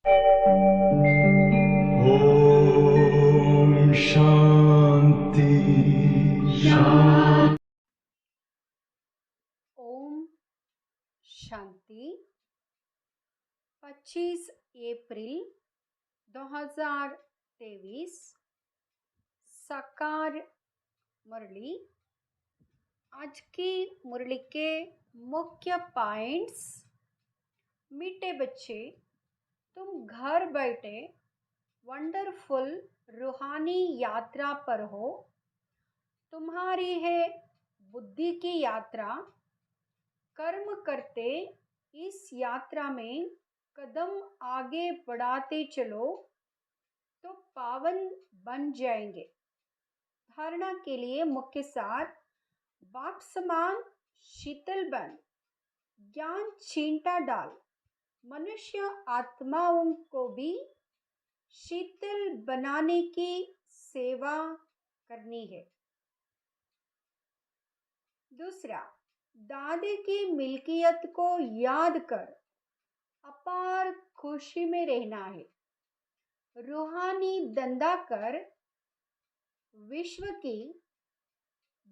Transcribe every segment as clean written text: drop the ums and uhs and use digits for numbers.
ओम शांति शांति। ओम शांति। 25 अप्रैल 2023 साकार मुरली। आज की मुरली के मुख्य पॉइंट्स। मीठे बच्चे, तुम घर बैठे वंडरफुल रूहानी यात्रा पर हो। तुम्हारी है बुद्धि की यात्रा। कर्म करते इस यात्रा में कदम आगे बढ़ाते चलो तो पावन बन जाएंगे। धारणा के लिए मुख्य सार। बाप समान शीतल बन, ज्ञान छींटा डाल। मनुष्य आत्माओं को भी शीतल बनाने की सेवा करनी है। दूसरा, दादे की मिल्कियत को याद कर अपार खुशी में रहना है। रूहानी धंधा कर विश्व की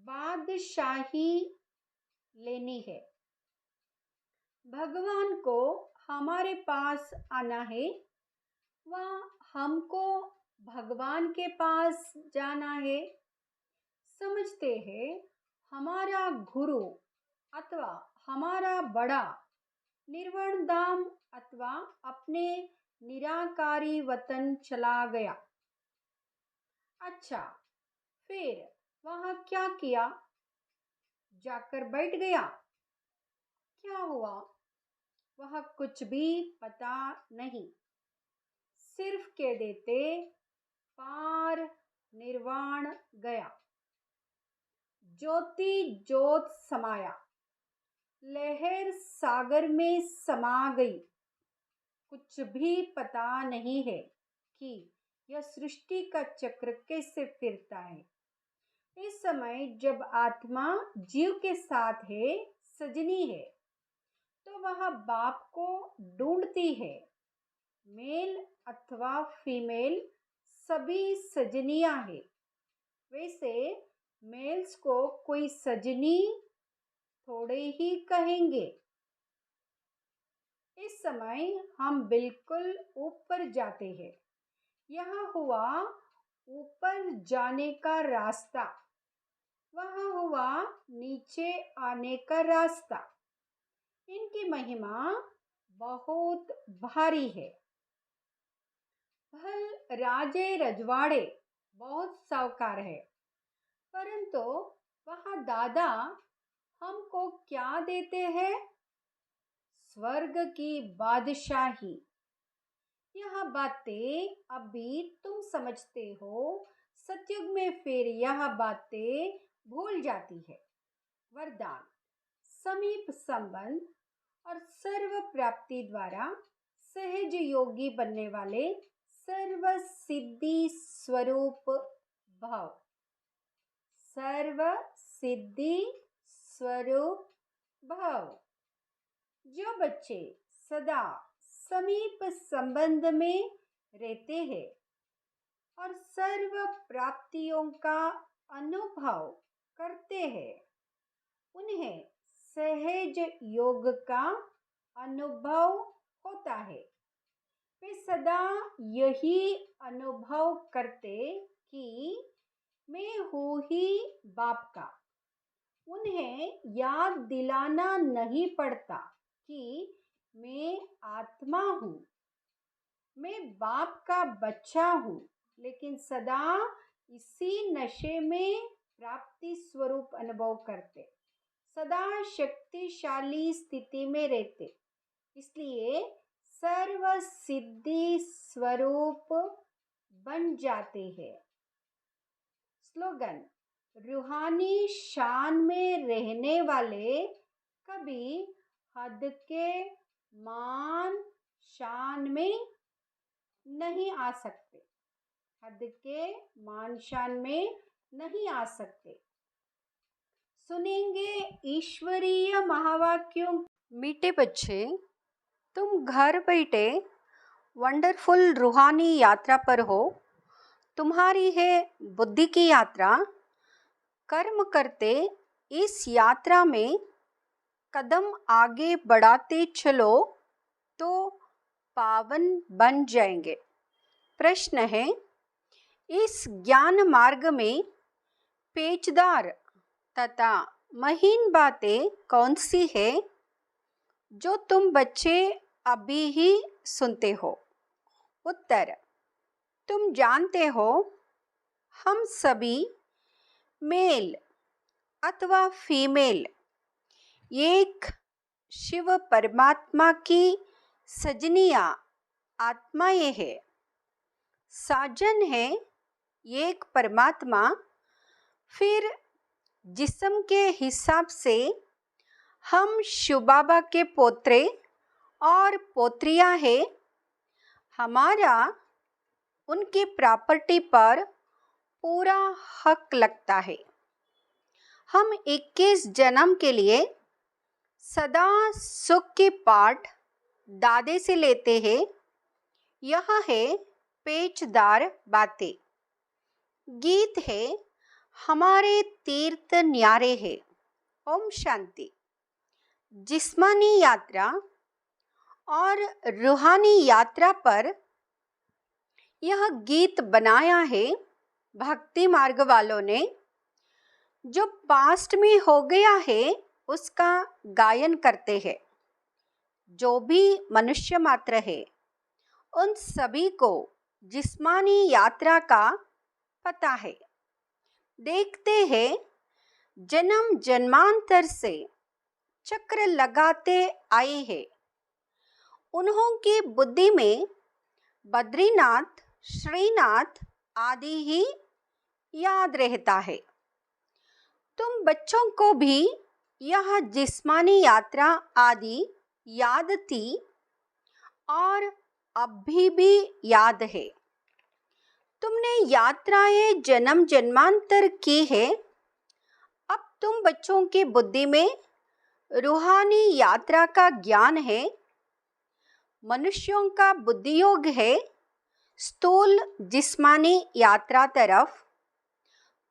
बादशाही लेनी है। भगवान को हमारे पास आना है, वह हमको भगवान के पास जाना है। समझते हैं हमारा गुरु अथवा हमारा बड़ा निर्वाण धाम अथवा अपने निराकारी वतन चला गया। अच्छा, फिर वहां क्या किया? जाकर बैठ गया। क्या हुआ? वह कुछ भी पता नहीं। सिर्फ कह देते पार निर्वाण गया। ज्योति ज्योत समाया, लहर सागर में समा गई। कुछ भी पता नहीं है कि यह सृष्टि का चक्र कैसे फिरता है। इस समय जब आत्मा जीव के साथ है, सजनी है, तो वह बाप को ढूंढती है। मेल अथवा फीमेल सभी सजनियां हैं। वैसे मेल्स को कोई सजनी थोड़े ही कहेंगे। इस समय हम बिल्कुल ऊपर जाते हैं। यहाँ हुआ ऊपर जाने का रास्ता, वहाँ हुआ नीचे आने का रास्ता। इनकी महिमा बहुत भारी है। भल राजे रजवाड़े बहुत सावकार है, परंतु वहाँ दादा हमको क्या देते हैं? स्वर्ग की बादशाही। यह बातें अभी तुम समझते हो, सतयुग में फिर यह बातें भूल जाती है। वरदान, समीप संबंध और सर्व प्राप्ति द्वारा सहज योगी बनने वाले सर्व सिद्धि स्वरूप भाव। सर्व सिद्धि स्वरूप भाव। जो बच्चे सदा समीप संबंध में रहते हैं और सर्व प्राप्तियों का अनुभव करते हैं, उन्हें सहज योग का अनुभव होता है। वे सदा यही अनुभव करते कि मैं हूँ ही बाप का। उन्हें याद दिलाना नहीं पड़ता कि मैं आत्मा हूँ, मैं बाप का बच्चा हूँ, लेकिन सदा इसी नशे में प्राप्ति स्वरूप अनुभव करते, सदा शक्तिशाली स्थिति में रहते। इसलिए सर्व सिद्धि स्वरूप बन जाते हैं। स्लोगन, रूहानी शान में रहने वाले कभी हद के मान शान में नहीं आ सकते। हद के मान शान में नहीं आ सकते। सुनेंगे ईश्वरीय महावाक्यों। मीठे बच्चे, तुम घर बैठे वंडरफुल रूहानी यात्रा पर हो। तुम्हारी है बुद्धि की यात्रा। कर्म करते इस यात्रा में कदम आगे बढ़ाते चलो तो पावन बन जाएंगे। प्रश्न है, इस ज्ञान मार्ग में पेचदार तथा महीन बातें कौन सी है जो तुम बच्चे अभी ही सुनते हो? उत्तर, तुम जानते हो हम सभी मेल अथवा फीमेल एक शिव परमात्मा की सजनिया आत्माएं है। साजन है एक परमात्मा। फिर जिस्म के हिसाब से हम शिव बाबा के पोत्रे और पोत्रियां हैं। हमारा उनकी प्रॉपर्टी पर पूरा हक लगता है। हम 21 जन्म के लिए सदा सुख के पाठ दादे से लेते हैं। यह है पेचदार बातें। गीत है हमारे तीर्थ न्यारे है। ओम शांति। जिस्मानी यात्रा और रूहानी यात्रा पर यह गीत बनाया है भक्ति मार्ग वालों ने। जो पास्ट में हो गया है उसका गायन करते हैं। जो भी मनुष्य मात्र है उन सभी को जिस्मानी यात्रा का पता है। देखते हैं जन्म जन्मांतर से चक्र लगाते आए हैं। उन्हों की बुद्धि में बद्रीनाथ, श्रीनाथ आदि ही याद रहता है। तुम बच्चों को भी यह जिस्मानी यात्रा आदि याद थी और अभी भी याद है। तुमने यात्राएं जन्म जन्मांतर की है। अब तुम बच्चों की बुद्धि में रूहानी यात्रा का ज्ञान है। मनुष्यों का बुद्धि योग है स्थूल जिस्मानी यात्रा तरफ।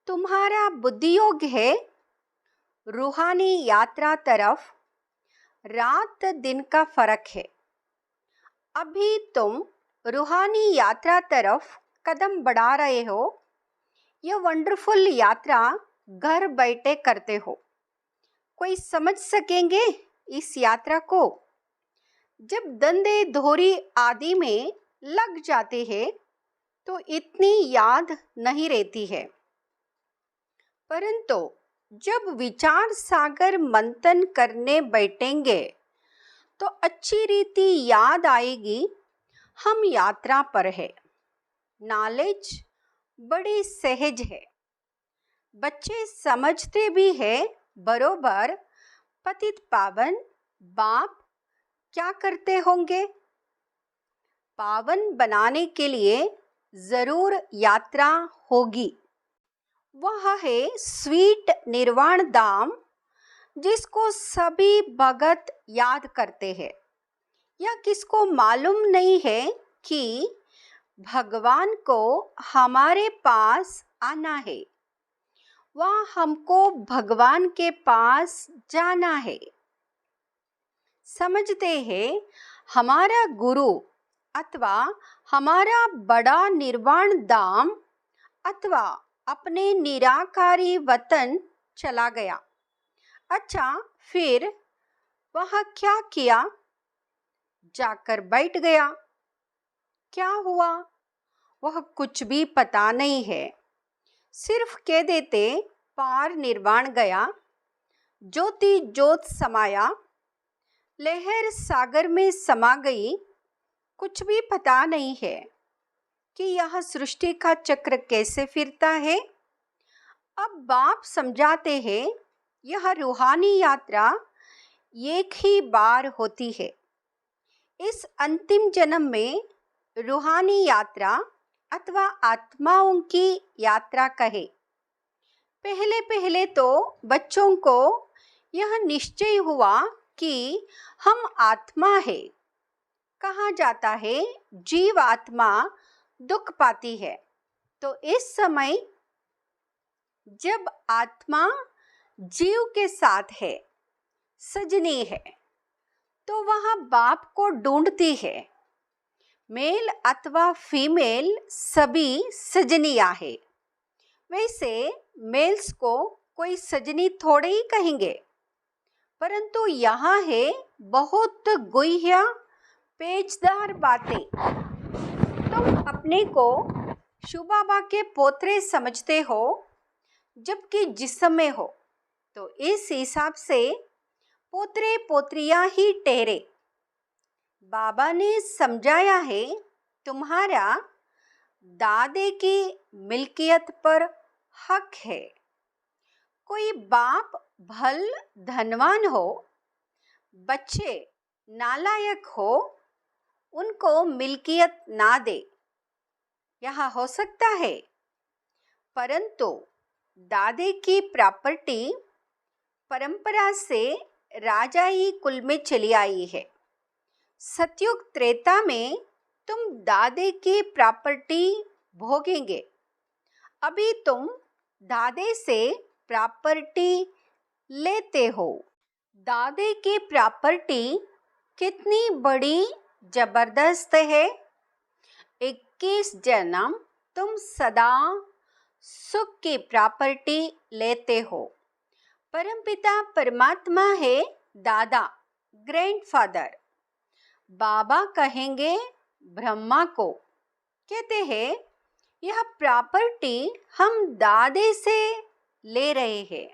तुम्हारा बुद्धि योग है रूहानी यात्रा तरफ। रात दिन का फर्क है। अभी तुम रूहानी यात्रा तरफ कदम बढ़ा रहे हो। यह वंडरफुल यात्रा घर बैठे करते हो। कोई समझ सकेंगे इस यात्रा को? जब धंधे धोरी आदि में लग जाते हैं तो इतनी याद नहीं रहती है, परंतु जब विचार सागर मंथन करने बैठेंगे तो अच्छी रीति याद आएगी हम यात्रा पर है। नॉलेज बड़ी सहज है। बच्चे समझते भी है बरोबर पतित पावन बाप क्या करते होंगे। पावन बनाने के लिए जरूर यात्रा होगी। वह है स्वीट निर्वाण धाम जिसको सभी भगत याद करते हैं। यह किसको मालूम नहीं है कि भगवान को हमारे पास आना है। वह हमको भगवान के पास जाना है। समझते हैं हमारा गुरु अथवा हमारा बड़ा निर्वाण धाम अथवा अपने निराकारी वतन चला गया। अच्छा, फिर वह क्या किया? जाकर बैठ गया। क्या हुआ वह कुछ भी पता नहीं है। सिर्फ कह देते पार निर्वाण गया, ज्योति ज्योत समाया, लहर सागर में समा गई। कुछ भी पता नहीं है कि यह सृष्टि का चक्र कैसे फिरता है। अब बाप समझाते हैं यह रूहानी यात्रा एक ही बार होती है। इस अंतिम जन्म में रूहानी यात्रा अथवा आत्माओं की यात्रा कहे। पहले पहले तो बच्चों को यह निश्चय हुआ कि हम आत्मा है। कहा जाता है जीव आत्मा दुख पाती है, तो इस समय जब आत्मा जीव के साथ है, सजनी है, तो वह बाप को ढूंढती है। मेल अथवा फीमेल सभी सजनियां है। वैसे मेल्स को कोई सजनी थोड़े ही कहेंगे, परंतु यहाँ है बहुत गुह्य पेचदार बातें। तुम अपने को शिव बाबा के पोतरे समझते हो, जबकि जिस्म में हो, तो इस हिसाब से पोतरे पोत्रियां ही ठहरे। बाबा ने समझाया है, तुम्हारा दादे की मिल्कियत पर हक है। कोई बाप भल धनवान हो, बच्चे नालायक हो, उनको मिल्कियत ना दे, यह हो सकता है। परंतु दादे की प्रॉपर्टी परंपरा से राजाई कुल में चली आई है। सतयुग त्रेता में तुम दादे की प्रॉपर्टी भोगेंगे। अभी तुम दादे से प्रॉपर्टी लेते हो। दादे की प्रॉपर्टी कितनी बड़ी जबरदस्त है। 21 जन्म तुम सदा सुख की प्रॉपर्टी लेते हो। परमपिता परमात्मा है दादा, ग्रैंडफादर। बाबा कहेंगे ब्रह्मा को, कहते हैं यह प्रॉपर्टी हम दादे से ले रहे हैं।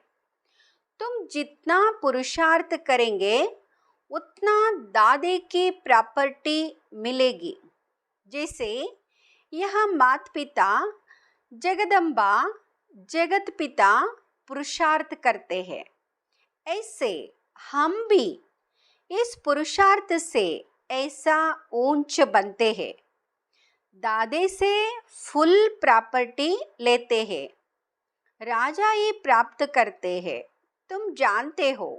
तुम जितना पुरुषार्थ करेंगे उतना दादे की प्रॉपर्टी मिलेगी। जैसे यह माता पिता जगदम्बा जगत पिता पुरुषार्थ करते हैं, ऐसे हम भी इस पुरुषार्थ से ऐसा ऊंच बनते हैं। दादे से फुल प्रॉपर्टी लेते हैं, राजाई प्राप्त करते हैं। तुम जानते हो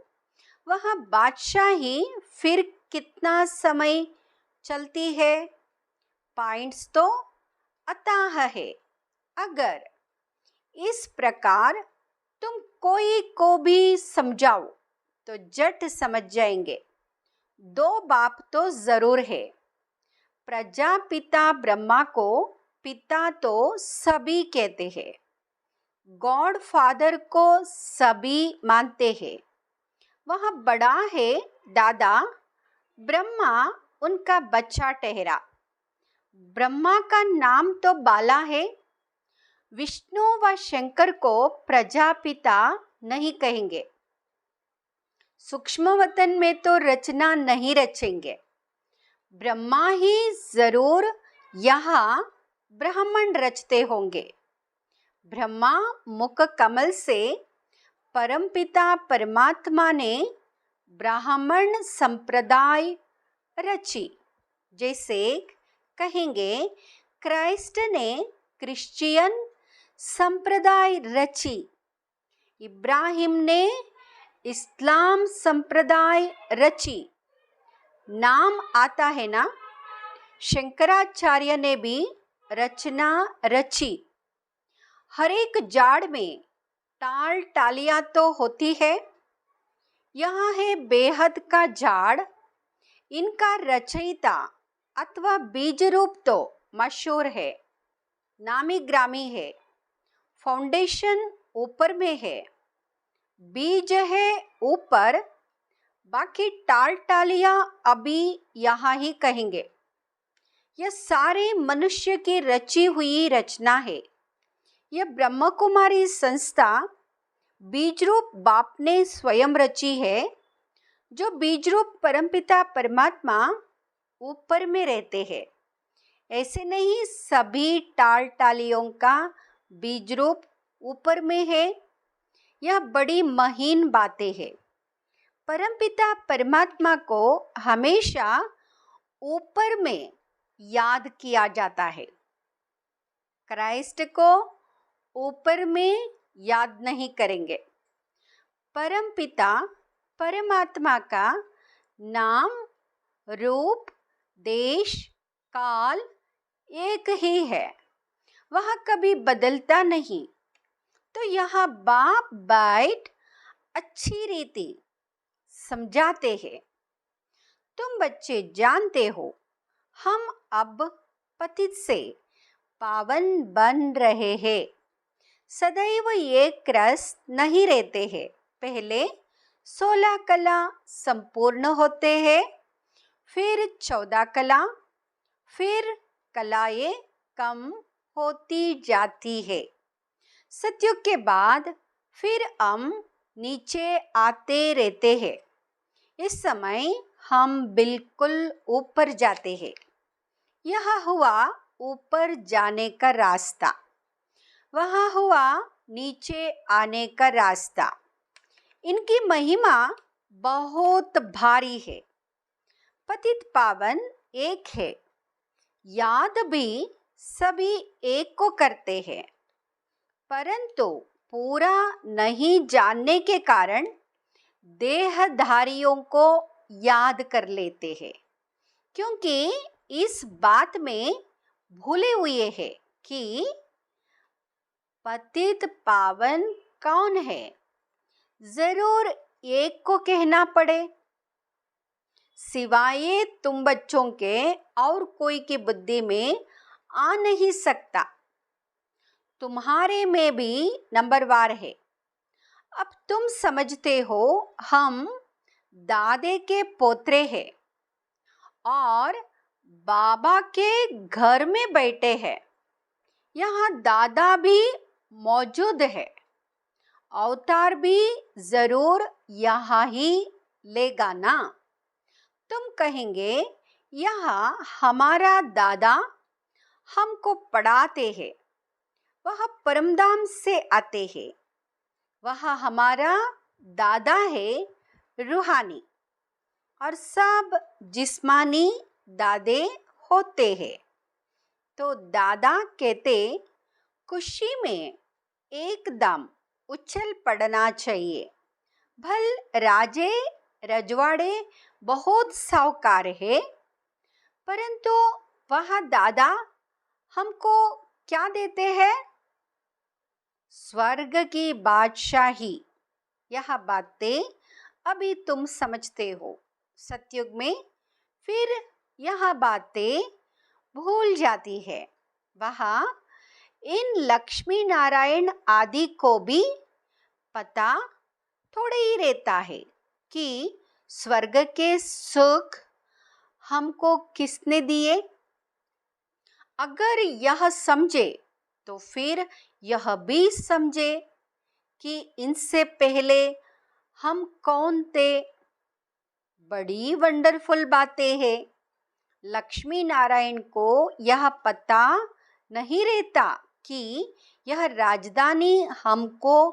वह बादशाही फिर कितना समय चलती है। पॉइंट्स तो अथाह है। अगर इस प्रकार तुम कोई को भी समझाओ तो झट समझ जाएंगे। 2 बाप तो जरूर है। प्रजापिता ब्रह्मा को पिता तो सभी कहते हैं। गॉड फादर को सभी मानते हैं। वह बड़ा है दादा, ब्रह्मा उनका बच्चा ठहरा। ब्रह्मा का नाम तो बाला है। विष्णु व शंकर को प्रजापिता नहीं कहेंगे। सूक्ष्म वतन में तो रचना नहीं रचेंगे। ब्रह्मा ही जरूर यहाँ ब्राह्मण रचते होंगे। ब्रह्मा मुख कमल से परमपिता परमात्मा ने ब्राह्मण संप्रदाय रची। जैसे कहेंगे क्राइस्ट ने क्रिश्चियन संप्रदाय रची, इब्राहिम ने इस्लाम संप्रदाय रची। नाम आता है ना। शंकराचार्य ने भी रचना रची। हर एक जाड़ में टाल टालियां तो होती है। यहाँ है बेहद का झाड़। इनका रचयिता अथवा बीज रूप तो मशहूर है, नामी ग्रामी है। फाउंडेशन ऊपर में है, बीज है ऊपर, बाकी टाल टालियां अभी यहाँ ही कहेंगे। यह सारे मनुष्य की रची हुई रचना है। यह ब्रह्म कुमारी संस्था बीज रूप बाप ने स्वयं रची है। जो बीज रूप परमपिता परमात्मा ऊपर में रहते हैं। ऐसे नहीं सभी टाल टालियों का बीज रूप ऊपर में है। यह बड़ी महीन बातें हैं। परमपिता परमात्मा को हमेशा ऊपर में याद किया जाता है। क्राइस्ट को ऊपर में याद नहीं करेंगे। परमपिता परमात्मा का नाम, रूप, देश काल एक ही है, वह कभी बदलता नहीं। तो यहाँ बाप बैठ अच्छी रीति समझाते हैं। तुम बच्चे जानते हो, हम अब पतित से पावन बन रहे हैं। सदैव एक रस नहीं रहते हैं। पहले 16 कला संपूर्ण होते हैं, फिर 14 कला, फिर कलाएं कम होती जाती है। सतयुग के बाद फिर हम नीचे आते रहते हैं। इस समय हम बिल्कुल ऊपर जाते हैं। यह हुआ ऊपर जाने का रास्ता, वहाँ हुआ नीचे आने का रास्ता। इनकी महिमा बहुत भारी है। पतित पावन एक है, याद भी सभी एक को करते हैं, परंतु पूरा नहीं जानने के कारण देहधारियों को याद कर लेते हैं, क्योंकि इस बात में भूले हुए हैं कि पतित पावन कौन है। जरूर एक को कहना पड़े, सिवाय तुम बच्चों के और कोई की बुद्धि में आ नहीं सकता। तुम्हारे में भी नंबरवार है। अब तुम समझते हो हम दादे के पोतरे हैं और बाबा के घर में बैठे हैं। यहाँ दादा भी मौजूद है, अवतार भी जरूर यहाँ ही लेगा ना। तुम कहेंगे यहाँ हमारा दादा हमको पढ़ाते हैं, वह परमधाम से आते हैं। वह हमारा दादा है रूहानी, और सब जिस्मानी दादे होते हैं। तो दादा कहते खुशी में एकदम उछल पड़ना चाहिए। भल राजे रजवाड़े बहुत साहूकार है, परंतु वह दादा हमको क्या देते हैं? स्वर्ग की बादशाही। यह बातें अभी तुम समझते हो। सतयुग में फिर यह बातें भूल जाती है। वहाँ इन लक्ष्मी नारायण आदि को भी पता थोड़ा ही रहता है कि स्वर्ग के सुख हमको किसने दिए। अगर यह समझे तो फिर यह भी समझे कि इनसे पहले हम कौन थे। बड़ी वंडरफुल बातें हैं। लक्ष्मी नारायण को यह पता नहीं रहता कि यह राजधानी हमको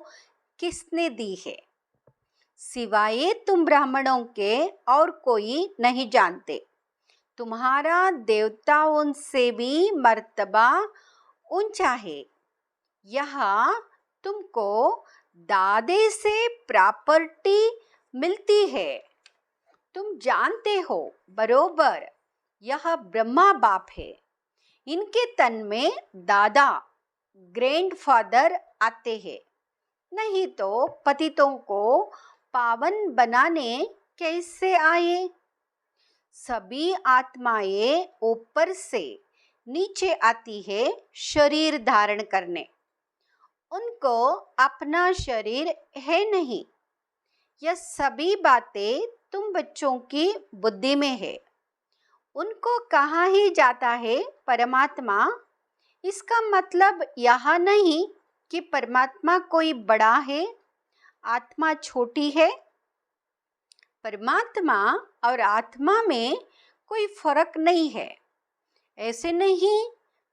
किसने दी है। सिवाय तुम ब्राह्मणों के और कोई नहीं जानते। तुम्हारा देवताओं से भी मर्तबा ऊंचा है। यहाँ तुमको दादे से प्रॉपर्टी मिलती है। तुम जानते हो बरोबर, यह ब्रह्मा बाप है। इनके तन में दादा ग्रैंडफादर आते हैं, नहीं तो पतितों को पावन बनाने कैसे आए। सभी आत्माएं ऊपर से नीचे आती है शरीर धारण करने। उनको अपना शरीर है नहीं। यह सभी बातें तुम बच्चों की बुद्धि में है। उनको कहाँ ही जाता है परमात्मा। इसका मतलब यह नहीं कि परमात्मा कोई बड़ा है, आत्मा छोटी है। परमात्मा और आत्मा में कोई फर्क नहीं है। ऐसे नहीं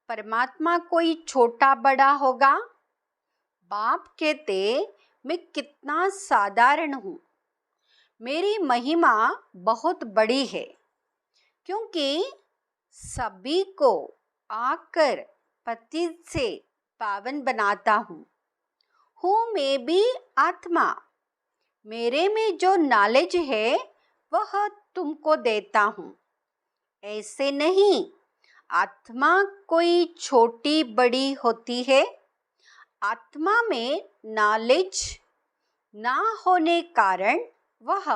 परमात्मा कोई छोटा बड़ा होगा। बाप कहते मैं कितना साधारण हूँ, मेरी महिमा बहुत बड़ी है, क्योंकि सभी को आकर पतित से पावन बनाता हूँ मैं भी आत्मा। मेरे में जो नॉलेज है वह तुमको देता हूँ। ऐसे नहीं, आत्मा कोई छोटी बड़ी होती है। आत्मा में नॉलेज ना होने कारण वह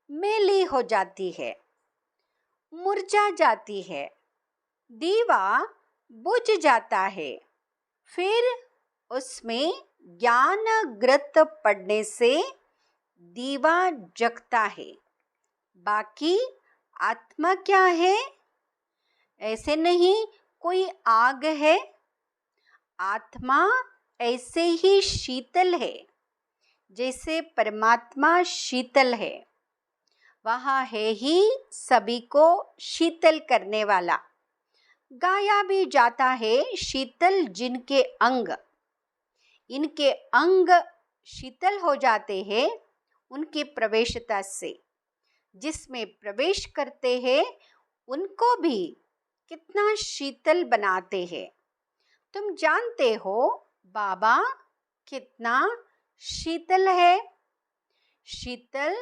मैली हो जाती है, मुरझा जाती है, दीवा बुझ जाता है। फिर उसमें ज्ञान ग्रत पड़ने से दीवा जगता है। बाकी आत्मा क्या है? ऐसे नहीं कोई आग है। आत्मा ऐसे ही शीतल है जैसे परमात्मा शीतल है। वह है ही सभी को शीतल करने वाला। गाया भी जाता है शीतल जिनके अंग, इनके अंग शीतल हो जाते हैं उनकी प्रवेशता से। जिसमें प्रवेश करते हैं उनको भी कितना शीतल बनाते हैं। तुम जानते हो बाबा कितना शीतल है, शीतल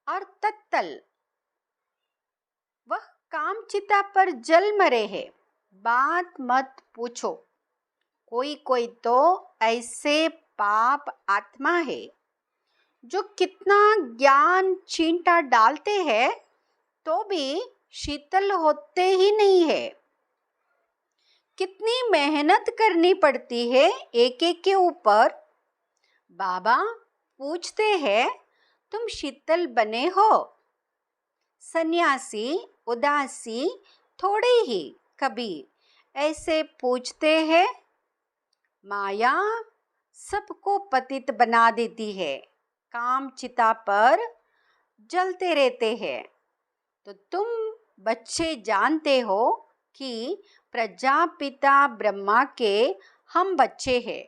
और तत्तल। वह कामचिता पर जल मरे है, बात मत पूछो। कोई कोई तो ऐसे पाप आत्मा है जो कितना ज्ञान छींटा डालते हैं तो भी शीतल होते ही नहीं है। कितनी मेहनत करनी पड़ती है एक एक के ऊपर। बाबा पूछते हैं तुम शीतल बने हो? सन्यासी उदासी थोड़े ही कभी ऐसे पूछते हैं। माया सबको पतित बना देती है, काम चिता पर जलते रहते हैं। तो तुम बच्चे जानते हो कि प्रजापिता ब्रह्मा के हम बच्चे हैं।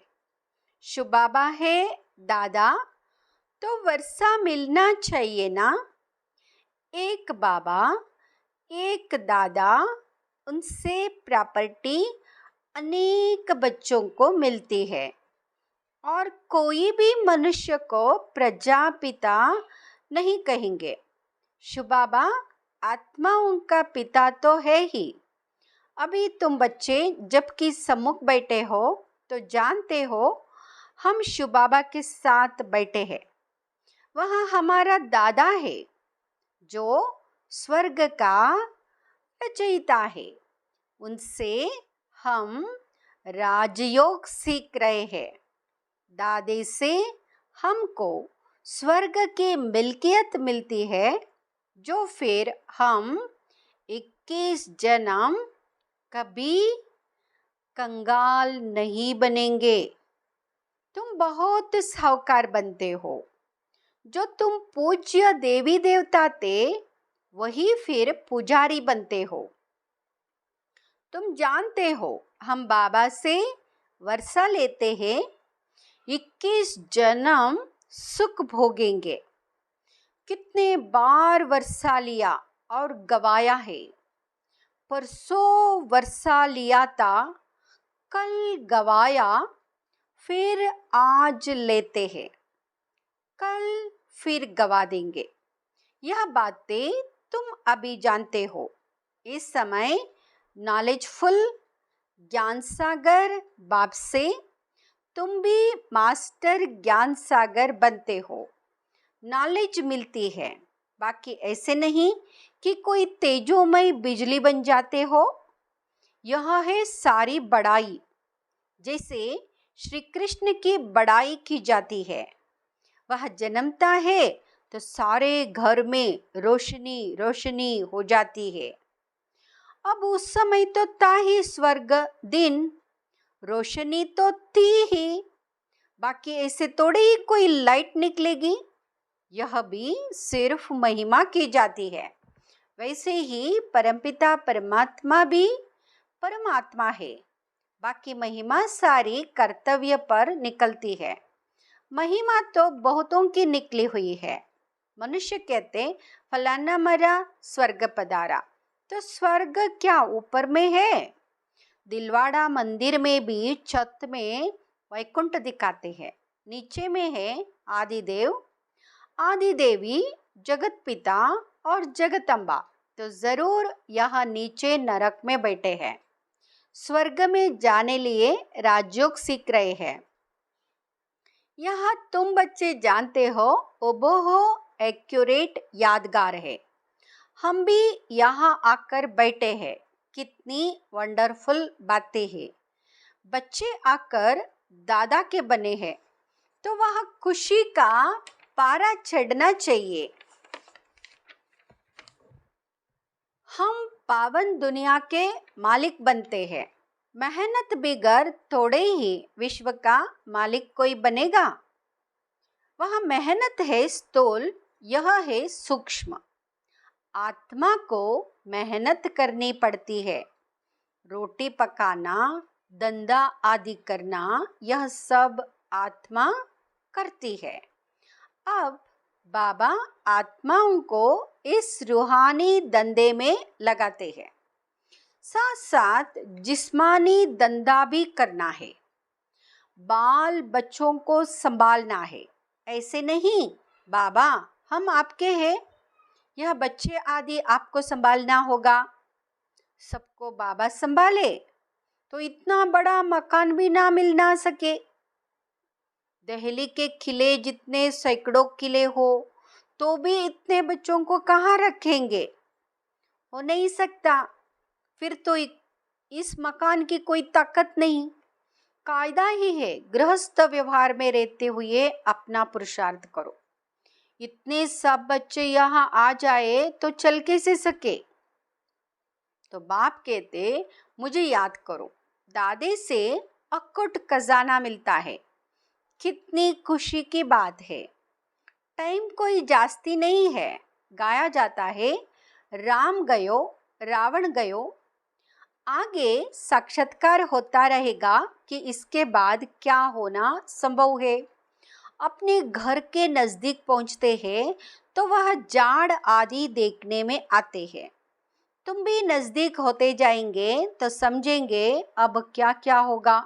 शिव बाबा है दादा, तो वर्षा मिलना चाहिए ना। एक बाबा एक दादा, उनसे प्रॉपर्टी अनेक बच्चों को मिलती है। और कोई भी मनुष्य को प्रजापिता नहीं कहेंगे। शिव बाबा आत्मा उनका पिता तो है ही। अभी तुम बच्चे जबकि सम्मुख बैठे हो तो जानते हो हम शिव बाबा के साथ बैठे हैं। वह हमारा दादा है जो स्वर्ग का रचयिता है। उनसे हम राजयोग सीख रहे हैं। दादे से हमको स्वर्ग की मिल्कियत मिलती है, जो फिर हम 21 जन्म कभी कंगाल नहीं बनेंगे। तुम बहुत साहूकार बनते हो। जो तुम पूज्य देवी देवता थे वही फिर पुजारी बनते हो। तुम जानते हो हम बाबा से वर्षा लेते हैं, 21 जन्म सुख भोगेंगे। कितने बार वर्षा लिया और गवाया है। परसों वर्षा लिया था, कल गवाया, फिर आज लेते हैं, कल फिर गवा देंगे। यह बातें तुम अभी जानते हो। इस समय नॉलेजफुल ज्ञान सागर बाप से तुम भी मास्टर ज्ञान सागर बनते हो। नॉलेज मिलती है। बाकी ऐसे नहीं कि कोई तेजोमय बिजली बन जाते हो। यह है सारी बड़ाई। जैसे श्री कृष्ण की बड़ाई की जाती है। वह जन्मता है तो सारे घर में रोशनी रोशनी हो जाती है। अब उस समय तो था ही स्वर्ग दिन, रोशनी तो थी ही। बाकी ऐसे थोड़ी ही कोई लाइट निकलेगी। यह भी सिर्फ महिमा की जाती है। वैसे ही परमपिता परमात्मा भी परमात्मा है। बाकी महिमा सारी कर्तव्य पर निकलती है। महिमा तो बहुतों की निकली हुई है। मनुष्य कहते फलाना मरा स्वर्ग पधारा, तो स्वर्ग क्या ऊपर में है? दिलवाड़ा मंदिर में भी छत में वैकुंठ दिखाते हैं। नीचे में है आदिदेव, आदिदेवी, जगत पिता और जगतम्बा। तो ज़रूर यहाँ नीचे नरक में बैठे हैं, स्वर्ग में जाने लिए राजयोग सीख रहे हैं। यहाँ तुम बच्चे जानते हो ओबोहो एक्यूरेट यादगार है। हम भी यहाँ आकर बैठे हैं, कितनी वंडरफुल बातें हैं। बच्चे आकर दादा के बने हैं, तो वह खुशी का पारा चढ़ना चाहिए। हम पावन दुनिया के मालिक बनते हैं। मेहनत बिगर थोड़े ही विश्व का मालिक कोई बनेगा। वह मेहनत है स्थूल, यह है सूक्ष्म। आत्मा को मेहनत करनी पड़ती है। रोटी पकाना, धंधा आदि करना, यह सब आत्मा करती है। अब बाबा आत्माओं को इस रूहानी धंधे में लगाते हैं। साथ साथ जिस्मानी धंधा भी करना है। बाल बच्चों को संभालना है। ऐसे नहीं, बाबा हम आपके हैं, यह बच्चे आदि आपको संभालना होगा। सबको बाबा संभाले तो इतना बड़ा मकान भी ना मिल ना सके। दिल्ली के किले जितने सैकड़ों किले हो तो भी इतने बच्चों को कहाँ रखेंगे? हो नहीं सकता। फिर तो इस मकान की कोई ताकत नहीं। कायदा ही है, गृहस्थ व्यवहार में रहते हुए अपना पुरुषार्थ करो। इतने सब बच्चे यहाँ आ जाए तो चल कैसे सके? तो बाप कहते मुझे याद करो, दादे से अकुट खजाना मिलता है। कितनी खुशी की बात है। टाइम कोई जास्ती नहीं है। गाया जाता है राम गयो रावण गयो। आगे साक्षात्कार होता रहेगा कि इसके बाद क्या होना संभव है। अपने घर के नज़दीक पहुंचते हैं तो वह जाड़ आदि देखने में आते हैं। तुम भी नज़दीक होते जाएंगे तो समझेंगे अब क्या क्या होगा।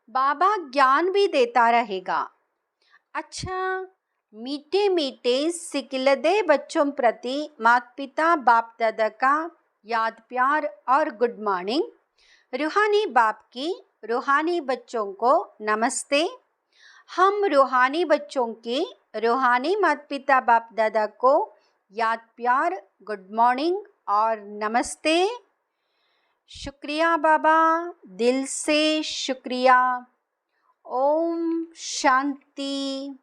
बाबा ज्ञान भी देता रहेगा। अच्छा, मीठे मीठे सिकिलदे बच्चों प्रति माता पिता बाप दादा का याद प्यार और गुड मॉर्निंग। रूहानी बाप की रूहानी बच्चों को नमस्ते। हम रूहानी बच्चों की रूहानी माता पिता बाप दादा को याद प्यार गुड मॉर्निंग और नमस्ते। शुक्रिया बाबा, दिल से शुक्रिया। ओम शांति।